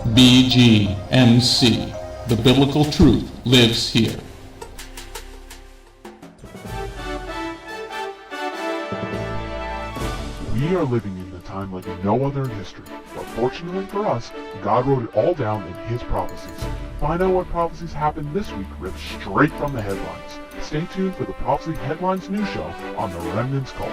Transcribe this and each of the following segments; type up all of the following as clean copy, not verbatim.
Bgmc. The biblical truth lives here. We are living in a time like no other in history, but fortunately for us, God wrote it all down in His prophecies. Find out what prophecies happened this week ripped straight from the headlines. Stay tuned for the Prophecy Headlines news show on the Remnant's Call.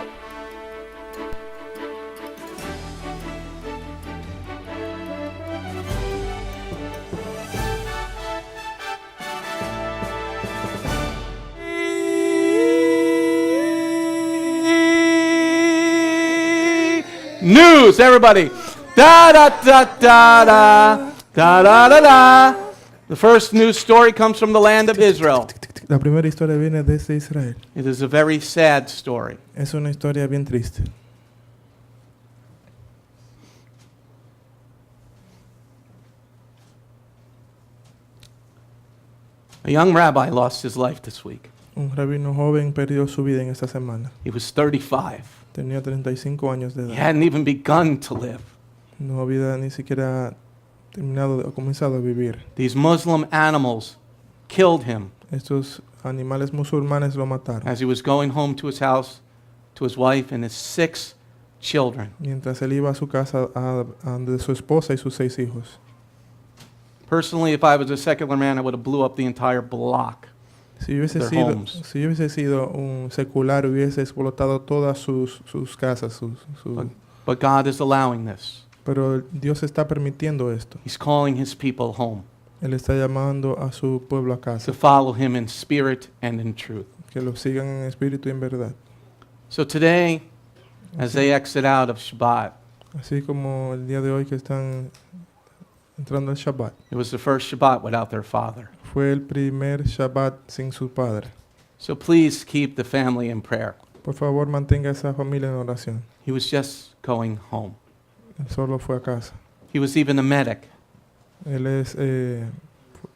News, everybody. Da da da da da da da da da. The first news story comes from the land of Israel. La primera historia viene desde Israel. It is a very sad story. Es una historia bien triste. A young rabbi lost his life this week. Un rabino joven perdió su vida en esta semana. He was 35. Tenía 35 años de He edad. hadn't even begun to live. No había ni siquiera terminado o comenzado a vivir. These Muslim animals killed him Estos animales musulmanes lo mataron as he was going home to his house, to his wife and his 6 children. mientras él iba a su casa de su esposa y sus 6 hijos. Personally, if I was a secular man, I would have blew up the entire block. Si yo Their hubiese homes. sido un secular, hubiese explotado todas sus casas. But God is allowing this. Pero Dios está permitiendo esto. He's calling His people home Él está llamando a su pueblo a to casa, follow Him in spirit and in truth. que lo sigan en espíritu y en verdad. So today, as they exit out of Shabbat, Así como el día de hoy que están entrando al Shabbat. it was the first Shabbat without their father. Fue el primer Shabbat sin su padre. So please keep the family in prayer. Por favor, mantenga a esa familia en oración. He was just going home. Él solo fue a casa. He was even a medic. Él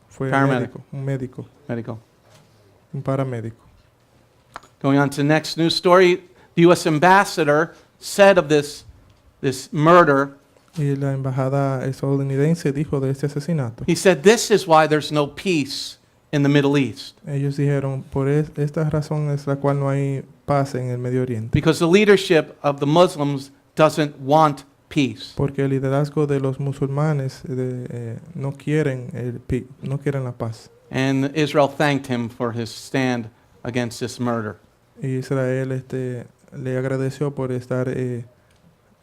fue Paramedic. médico, un paramédico. Going on to the next news story, the U.S. ambassador said of this murder, Y la embajada estadounidense dijo de este asesinato. he said, this is why there's no peace in the Middle East. Ellos dijeron, por esta razón es la cual no hay paz en el Medio Oriente. Because the leadership of the Muslims doesn't want peace. Porque el liderazgo de los musulmanes no quieren la paz. And Israel thanked him for his stand against this murder. Y Israel le agradeció por estar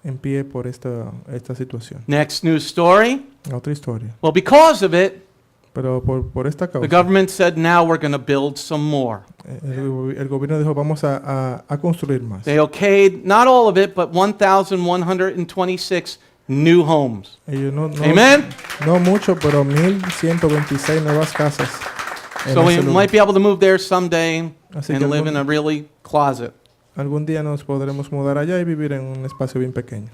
en pie por esta situación. Next news story. Otra historia. Well, because of it, Pero por esta the causa, government said, now we're going to build some more. el gobierno dijo, vamos a construir más. They okayed, not all of it, but 1,126 new homes. Ellos Amen? No mucho, pero 1,126 nuevas casas. en So we ese lugar. might be able to move there someday Así que and live in a really closet. algún día nos podremos mudar allá y vivir en un espacio bien pequeño.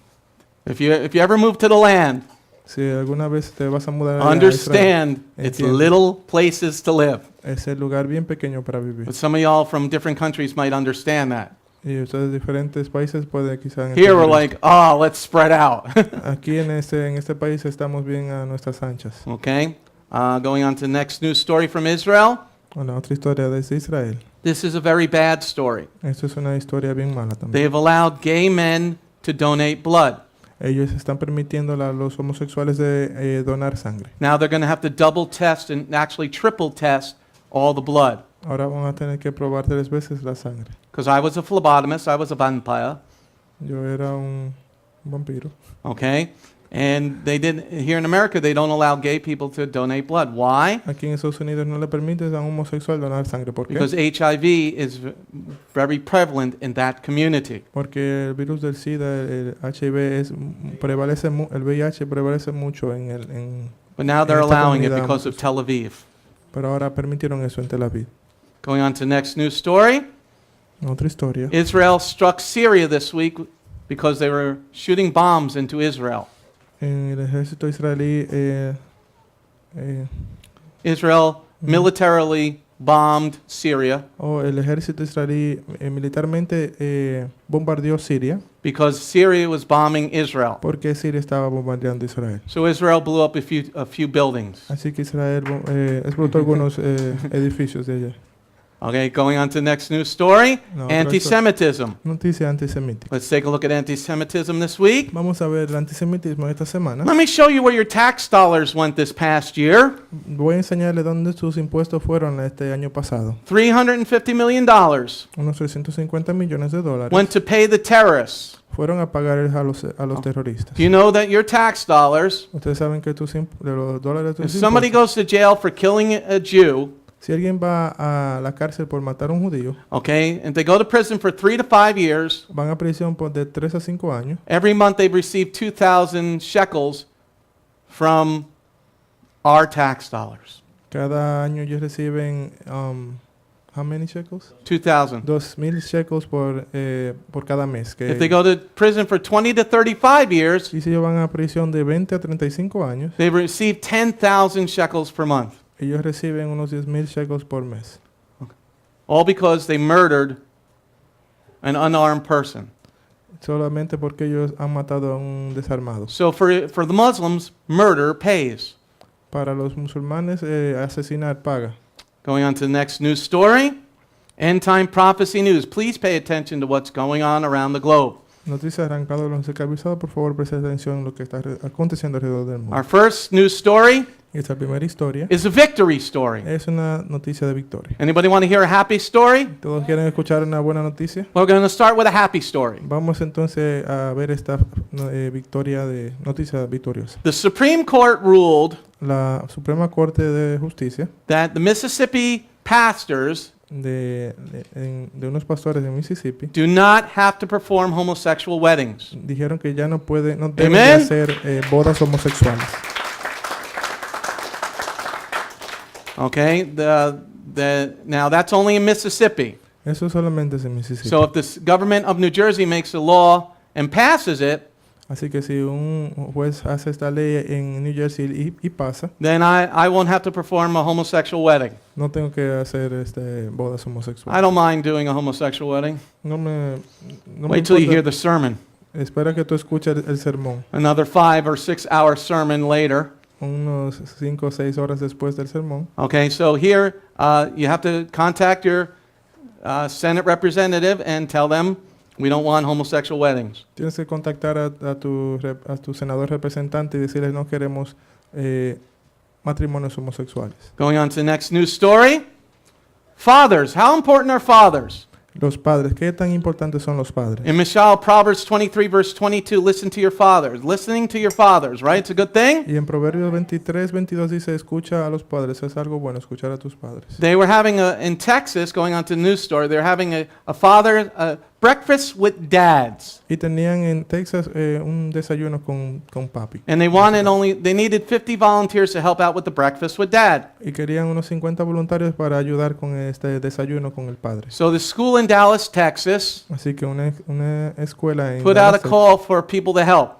If you ever move to the land, Si alguna vez te vas a mudar allá a Israel, understand it's entiende, little places to live. es el lugar bien pequeño para vivir. But some of y'all from different countries might understand that. Y ustedes de diferentes países puede quizá Here we're entender like, oh, let's spread out. esto. Aquí en este país estamos bien a nuestras anchas. Okay? Going on to the next news story from Israel. Bueno, otra historia desde Israel. This is a very bad story. Esto es una historia bien mala They también. have allowed gay men to donate blood. Ellos están permitiendo a los homosexuales de donar sangre. Now they're going to have to double test and actually triple test all the blood. Ahora van a tener que probar 3 veces la sangre. Because I was a phlebotomist, I was a vampire, Yo era un vampiro. okay? And they didn't, here in America, they don't allow gay people to donate blood. Why? Aquí en Estados Unidos no le permites a un homosexual donar sangre. ¿Por qué? Because HIV is very prevalent in that community. Porque el virus del SIDA, el HIV, el VIH prevalece mucho en But now they're esta allowing it comunidad because of Tel Aviv. Pero ahora permitieron eso en Tel Aviv. Going on to the next news story. Otra historia. Israel struck Syria this week because they were shooting bombs into Israel. En el ejército israelí Israel militarily bombed Syria el ejército israelí militarmente bombardeó Siria because Syria was bombing Israel. porque Siria estaba bombardeando Israel. So Israel blew up a few buildings. Así que Israel explotó algunos edificios de allá. Okay, going on to the next news story, No, anti-Semitism. Noticia antisemítica. Let's take a look at anti-Semitism this week. Vamos a ver el antisemitismo esta semana. Let me show you where your tax dollars went this past year. Voy a enseñarle dónde sus impuestos fueron este año pasado. $350 million Unos 350 millones de dólares went to pay the terrorists. fueron a pagar a los terroristas. Do you know that your tax dollars, Ustedes saben que de los dólares de if tus somebody impuestos, goes to jail for killing a Jew, si alguien va a la cárcel por matar a un judío, okay, and they go to prison for 3 to 5 years, van a prisión por de 3 a 5 años. every month they receive 2,000 shekels from our tax dollars. Cada año ellos reciben, how many shekels? 2,000. 2,000 shekels por cada mes. If they go to prison for 20 to 35 years, Y si ellos van a prisión de 20 a 35 años, they receive 10,000 shekels per month. ellos reciben unos 10,000 shekels por mes. All because they murdered an unarmed person. Solamente porque ellos han matado a un desarmado. So for the Muslims, murder pays. Para los musulmanes, asesinar paga. Going on to the next news story, end time prophecy news. Please pay attention to what's going on around the globe. Noticia arrancada de los esclavizados, por favor, presten atención a lo que está aconteciendo alrededor del mundo. Our first news story Esta primera historia is a victory story. es una noticia de victoria. Anybody want to hear a happy story? ¿Todos quieren escuchar una buena noticia? We're going to start with a happy story. Vamos entonces a ver esta noticia victoriosa. The Supreme Court ruled La Suprema Corte de Justicia that the Mississippi pastors de unos pastores de Mississippi do not have to perform homosexual weddings. dijeron que ya no deben de Amen. hacer bodas homosexuales. Okay, now that's only in Mississippi. Eso solamente es en Mississippi. So if the government of New Jersey makes a law and passes it, Así que si un juez hace esta ley en New Jersey y pasa, then I won't have to perform a homosexual wedding. no tengo que hacer bodas I homosexuales. don't mind doing a homosexual wedding. No me Wait till you hear importa. the sermon. Espera que tú escuches el sermón. Another 5 or 6 hour sermon later. Unos 5 o 6 horas después del sermón. Okay, so here you have to contact your Senate representative and tell them we don't want homosexual weddings. Tienes que contactar a tu senador representante y decirles no queremos matrimonios homosexuales. Going on to the next news story. Fathers, how important are fathers? Los padres, ¿qué tan importantes son los padres? In Mishal, Proverbs 23, verse 22, listen to your fathers. Listening to your fathers, right? It's a good thing. Y en Proverbios 23, 22 dice, escucha a los padres. Es algo bueno, escuchar a tus padres. They were having in Texas, going on to the news story, they're having a father breakfast with dads. Y tenían en Texas un desayuno con papi. And they needed 50 volunteers to help out with the breakfast with dad. Y querían unos 50 voluntarios para ayudar con este desayuno con el padre. So the school in Dallas, Texas, Así que una escuela en put out a Dallas call for people to help.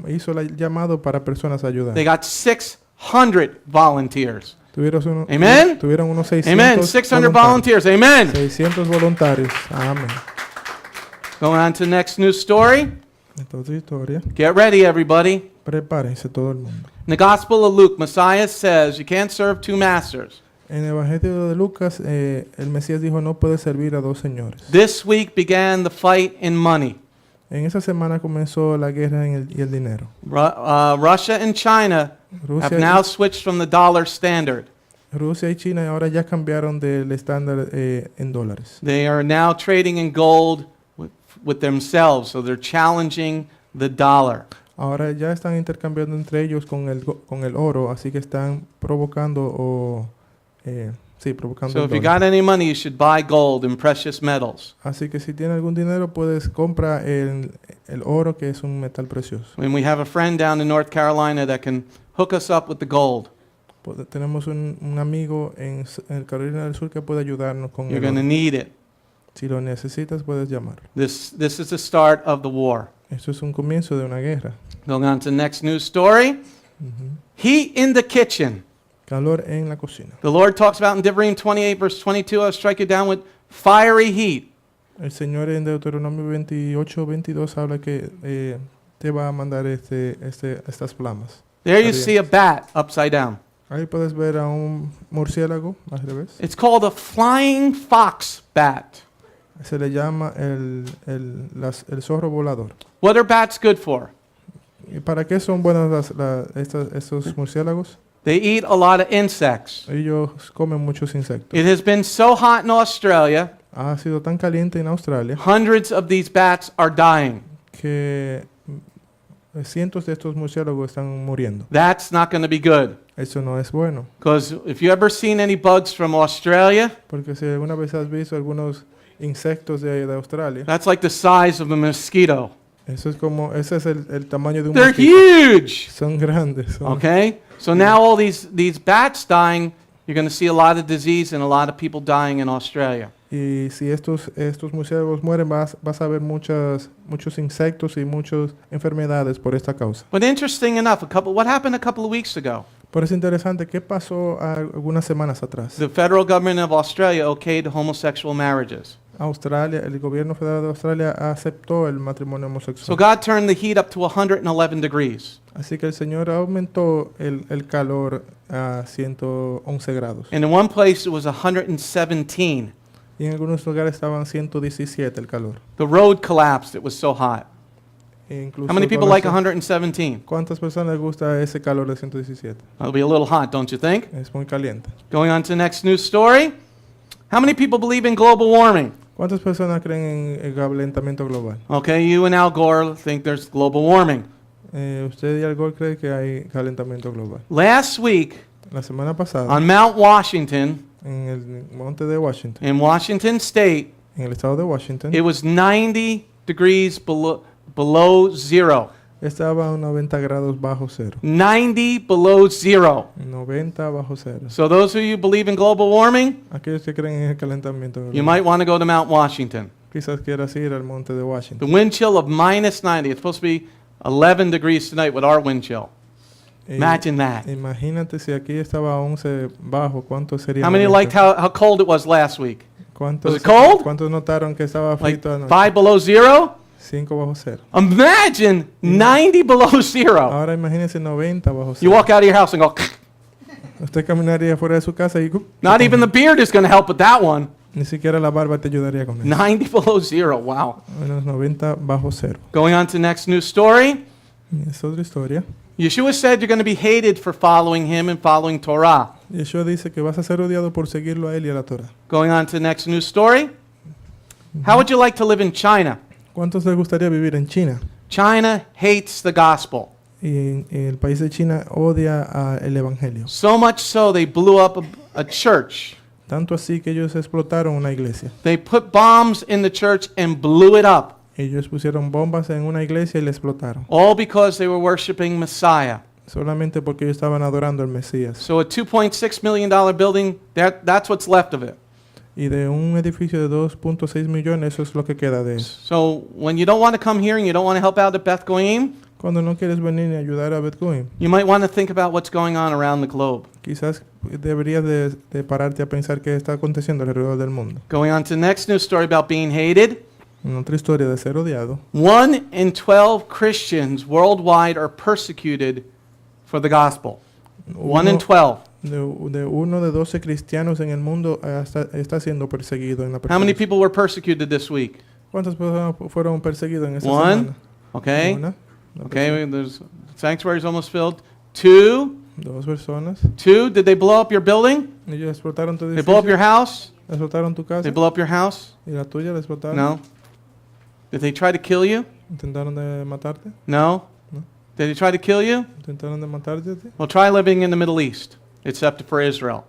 hizo el llamado para personas a ayudar. They got 600 volunteers. Tuvieron unos 600 Amen. 600 voluntarios. volunteers. Amen. 600 voluntarios. Amén. Going on to the next news story. Entonces, historia. Get ready, everybody. Prepárense todo el mundo. In the Gospel of Luke, Messiah says you can't serve 2 masters. En el Evangelio de Lucas, el Mesías dijo no puede servir a 2 señores. This week began the fight in money. En esa semana comenzó la guerra y el dinero. Russia and China have now switched from the dollar standard. Rusia y China ahora ya cambiaron del estándar en dólares. They are now trading in gold with themselves, so they're challenging the dollar. Ahora ya están intercambiando entre ellos con el oro, así que están provocando provocando So el if you dólar. got any money, you should buy gold and precious metals. Así que si tienes algún dinero puedes comprar el oro, que es un metal precioso. And we have a friend down in North Carolina that can hook us up with the gold. Tenemos un amigo en Carolina del Sur que puede ayudarnos con You're el going to oro. need it. Si lo necesitas puedes llamar. This is the start of the war. Esto es un comienzo de una guerra. Going on to the next news story. Heat in the kitchen. calor en la cocina. The Lord talks about in Deuteronomy 28, verse 22, I'll strike you down with fiery heat. El Señor en Deuteronomio 28, 22 habla que te va a mandar estas flamas. There you see a bat upside down. Ahí puedes ver a un murciélago al revés. It's called a flying fox bat. Se le llama el zorro volador. What are bats good for? ¿Y para qué son buenos estos murciélagos? They eat a lot of insects. Ellos comen muchos insectos. It has been so hot in Australia, Ha sido tan caliente en Australia hundreds of these bats are dying. que cientos de estos murciélagos están muriendo. That's not going to be good. Eso no es bueno, Because if you ever seen any bugs from Australia, porque si alguna vez has visto algunos insectos de Australia, that's like the size of a mosquito. ese es el tamaño de un They're mosquito. huge. Son grandes. Okay? So now all these bats dying, you're going to see a lot of disease and a lot of people dying in Australia. Y si estos murciélagos mueren, vas a ver muchos insectos y muchas enfermedades por esta causa. But interesting enough, what happened a couple of weeks ago? Por eso es interesante, ¿qué pasó algunas semanas atrás? The federal government of Australia okayed homosexual marriages. Australia, el gobierno federal de Australia aceptó el matrimonio So homosexual. God turned the heat up to 111 degrees. Así que el Señor aumentó el calor a 111 grados. And in one place it was 117. Y en algunos lugares estaban 117 el calor. The road collapsed, it was so hot. E incluso How many people todas like las- 117? ¿Cuántas personas les gusta ese calor de 117? That'll be a little hot, don't you think? Es muy caliente. Going on to the next news story. How many people believe in global warming? ¿Cuántas personas creen en el calentamiento global? Okay, you and Al Gore think there's global warming. Usted y Al Gore creen que hay calentamiento global. Last week La semana pasada, on Mount Washington en el monte de Washington, in Washington State, en el estado de Washington, it was 90 degrees below zero. estaba a 90 grados bajo cero. 90 below zero. 90 bajo cero. So those of you who believe in global warming, Aquellos que creen en el calentamiento global, you might want to go to Mount Washington. quizás quieras ir al monte de The Washington. wind chill of minus 90. It's supposed to be 11 degrees tonight with our wind chill. Imagine that. Imagínate si aquí estaba a 11 bajo, ¿cuánto sería? How many 90? liked how cold it was last week? ¿Cuántos, Was it cold? ¿Cuántos notaron que estaba Like frito anoche? 5 below zero? 5 bajo cero. Imagine 90 below zero. Ahora imagínese 90 bajo You cero. walk out of your house and go, Usted caminaría fuera de su casa y not even the beard is going to help with that one. ni siquiera la barba te ayudaría con eso. 90 below zero. Wow. Menos 90 bajo cero. Going on to the next news story. Es otra historia. Yeshua said you're going to be hated for following him and following Torah. Yeshua dice que vas a ser odiado por seguirlo a él y a la Torah. Going on to the next news story. How would you like to live in China? ¿Cuántos les gustaría vivir en China? China hates the gospel. Y el país de China odia el evangelio. So much so they blew up a church. Tanto así que ellos explotaron una iglesia. They put bombs in the church and blew it up. Ellos pusieron bombas en una iglesia y la explotaron. All because they were worshiping Messiah. Solamente porque ellos estaban adorando al Mesías. So a $2.6 million building, that's what's left of it. Y de un edificio de 2.6 millones, eso es lo que queda de eso. So when you don't want to come here and you don't want to help out at Beth Goyim, Cuando no quieres venir y ayudar a Beth Goyim, you might want to think about what's going on around the globe. quizás deberías de pararte a pensar qué está aconteciendo alrededor del mundo. Going on to the next news story about being hated. Una otra historia de ser odiado. 1 in 12 Christians worldwide are persecuted for the gospel. 1 in 12. De uno de 12 cristianos en el mundo está siendo perseguido en la How many persecución. people were persecuted this week? ¿Cuántas personas fueron perseguidas en esta One. semana? Okay. Una, Okay, there's sanctuary's almost filled. 2. dos personas. 2. Did they blow up your building? Ellos explotaron tu They blow up your edificio, house? explotaron tu casa They blow up your house? y la tuya la explotaron. No. Did they try to kill you? Intentaron de matarte, No. No. Did they try to kill you? intentaron de matarte a ti. Well, try living in the Middle East, except for Israel.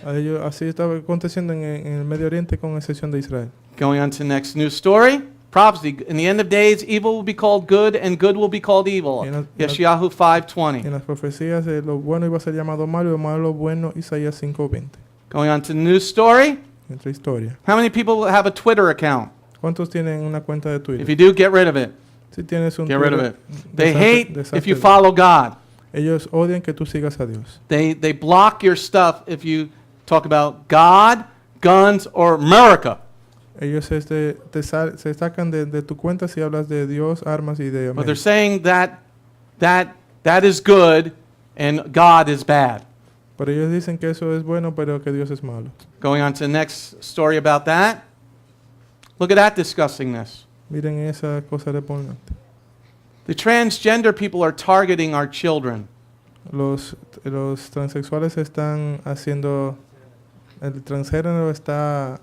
A ellos, así estaba aconteciendo en el Medio Oriente con excepción de Israel. Going on to the next news story. Prophecy. In the end of days, evil will be called good, and good will be called evil. Y en la- Yeshayahu En 5:20. las profecías lo bueno iba a ser llamado malo y lo malo bueno, Isaías 5:20. Going on to the news story. Otra historia. How many people have a Twitter account? ¿Cuántos tienen una cuenta de If Twitter? you do, get rid of it. Si tienes un Get rid of Twitter, it. They hate if you desháztelo. follow God. Ellos odian que tú sigas a Dios. They block your stuff if you talk about God, guns, or America. Ellos se sacan de tu cuenta si hablas de Dios, armas y de But they're América. saying that is good and God is bad. Pero ellos dicen que eso es bueno, pero que Dios es malo. Going on to the next story about that. Look at that disgustingness. Miren esa cosa repugnante. The transgender people are targeting our children. Los transexuales están haciendo, el transgénero está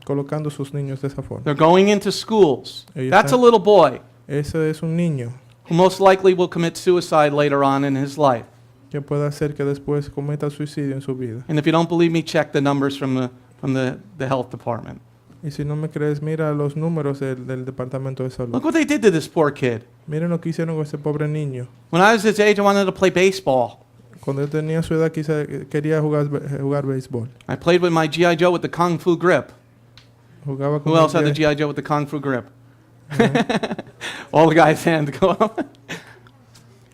colocando sus niños de esa forma. They're going into schools. Ellos That's a están- little boy Ese es un niño who most likely will commit suicide later on in his life. que puede hacer que después cometa suicidio en su vida. And if you don't believe me, check the numbers from the health department. Y si no me crees, mira los números del Departamento de Salud. Look what they did to this poor kid. Miren lo que hicieron con ese pobre niño. When I was his age, I wanted to play baseball. Cuando él tenía su edad quería jugar béisbol. I played with my G.I. Joe with the Kung Fu grip. Jugaba con Who else had the el G.I. Joe with the Kung Fu grip? All the guys' hands go up.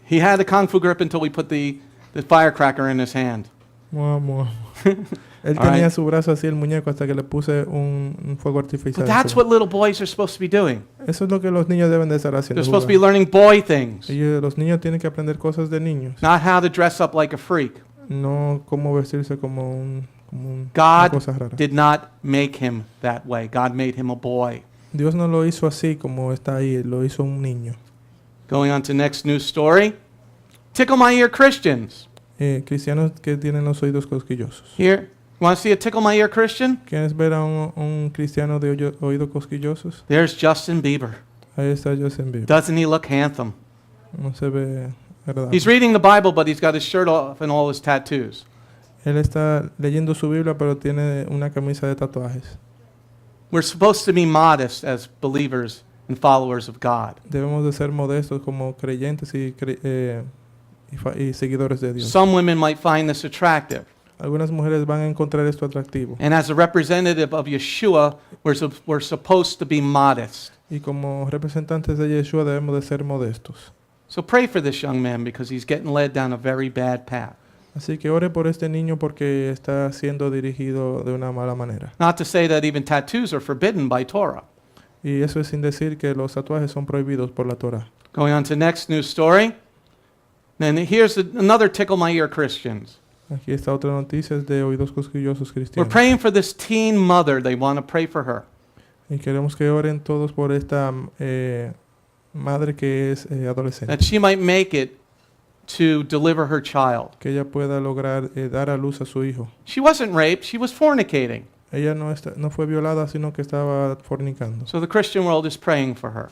He had the Kung Fu grip until we put the firecracker in his hand. Mua, mua. Él All tenía right. su brazo así el muñeco hasta que le puse un fuego artificial. But that's encima. what little boys are supposed to be doing. Eso es lo que los niños deben de estar haciendo. They're supposed to be jugar. learning boy things, Los niños tienen que aprender cosas de niños, not how to dress up like a freak. no cómo vestirse como una cosa God rara. did not make him that way. God made him a boy. Dios no lo hizo así como está ahí, lo hizo un niño. Going on to next news story. Tickle my ear Christians. Cristianos que tienen los oídos cosquillosos. Here, you want to see a tickle my ear Christian? ¿Quieres ver a un cristiano de oídos cosquillosos? There's Justin Bieber. Ahí está Justin Bieber. Doesn't he look handsome? No se ve agradable. He's reading the Bible, but he's got his shirt off and all his tattoos. Él está leyendo su Biblia, pero tiene una camisa de tatuajes. We're supposed to be modest as believers and followers of God. Debemos de ser modestos como creyentes y seguidores de Dios. Some women might find this attractive. Algunas mujeres van a encontrar esto atractivo. And as a representative of Yeshua, we're supposed to be modest. Y como representantes de Yeshua debemos de ser modestos. So pray for this young man because he's getting led down a very bad path. Así que ore por este niño porque está siendo dirigido de una mala manera. Not to say that even tattoos are forbidden by Torah. Y eso es sin decir que los tatuajes son prohibidos por la Torah. Going on to the next news story. Then here's another tickle my ear Christians. Aquí está otra noticia de oídos cosquillosos We're cristianos. praying for this teen mother. They want to pray for her. Y queremos que oren todos por esta madre que es adolescente. That she might make it to deliver her child. Que ella pueda lograr dar a luz a su hijo. She wasn't raped. She was fornicating. Ella no fue violada, sino que estaba fornicando. So the Christian world is praying for her.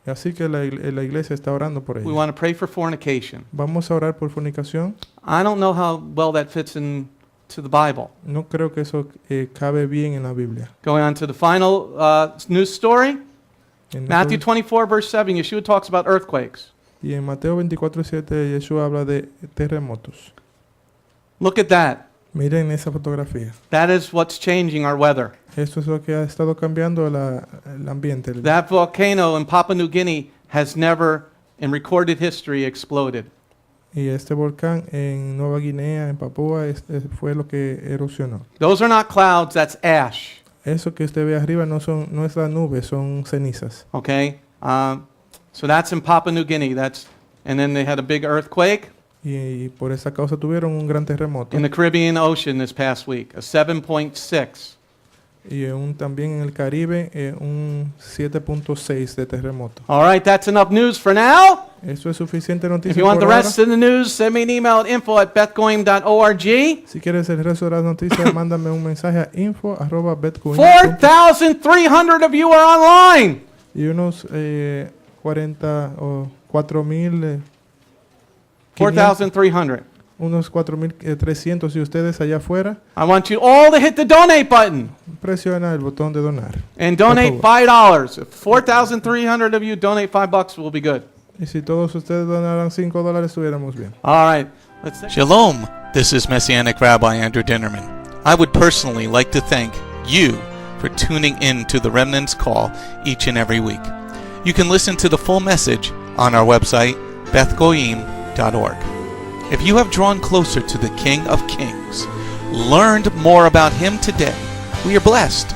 Así que la iglesia está orando por We ella. want to pray for fornication. Vamos a orar por fornicación. I don't know how well that fits into the Bible. No creo que eso cabe bien en la Biblia. Going on to the final news story. En Matthew Mateo- 24, verse 7, Yeshua talks about earthquakes. Y en Mateo 24:7 Yeshua habla de terremotos. Look at that. Miren esa fotografía. That is what's changing our weather. Esto es lo que ha estado cambiando el ambiente. That volcano in Papua New Guinea has never, in recorded history, exploded. Y este volcán en Nueva Guinea, en Papúa, fue lo que erosionó. Those are not clouds, that's ash. Eso que usted ve arriba no es la nube, son cenizas. Okay? So that's in Papua New Guinea. And then they had a big earthquake Y por esa causa tuvieron un gran terremoto. in the Caribbean Ocean this past week, a 7.6. Y también en el Caribe, un 7.6 de terremoto. All right, that's enough news for now. Eso es suficiente If noticia you want por the ahora. rest of the news, send me an email at info@bethgoyim.org. Si quieres el resto de las noticias, mándame un mensaje a info@betcoin. 4,300 of you are online. Y unos 40 o 4,000. 4,300. Unos 4,300 y ustedes allá afuera, I want you all to hit the donate button presiona el botón de donar. and donate Por favor. $5. If 4,300 of you donate $5, we'll be good. Y si todos ustedes donaran $5, estuviéramos bien. All right. Let's Shalom, this is Messianic Rabbi Andrew Dinnerman. I would personally like to thank you for tuning in to the Remnant's Call each and every week. You can listen to the full message on our website, bethgoyim.org. If you have drawn closer to the King of Kings, learned more about Him today, we are blessed.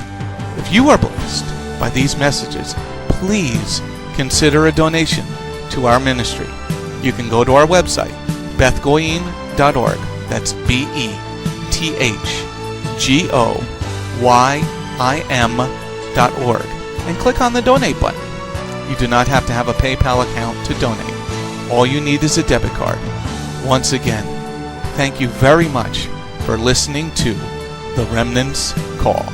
If you are blessed by these messages, please consider a donation to our ministry. You can go to our website, bethgoyim.org. That's BETHGOYIM.org, and click on the donate button. You do not have to have a PayPal account to donate. All you need is a debit card. Once again, thank you very much for listening to The Remnant's Call.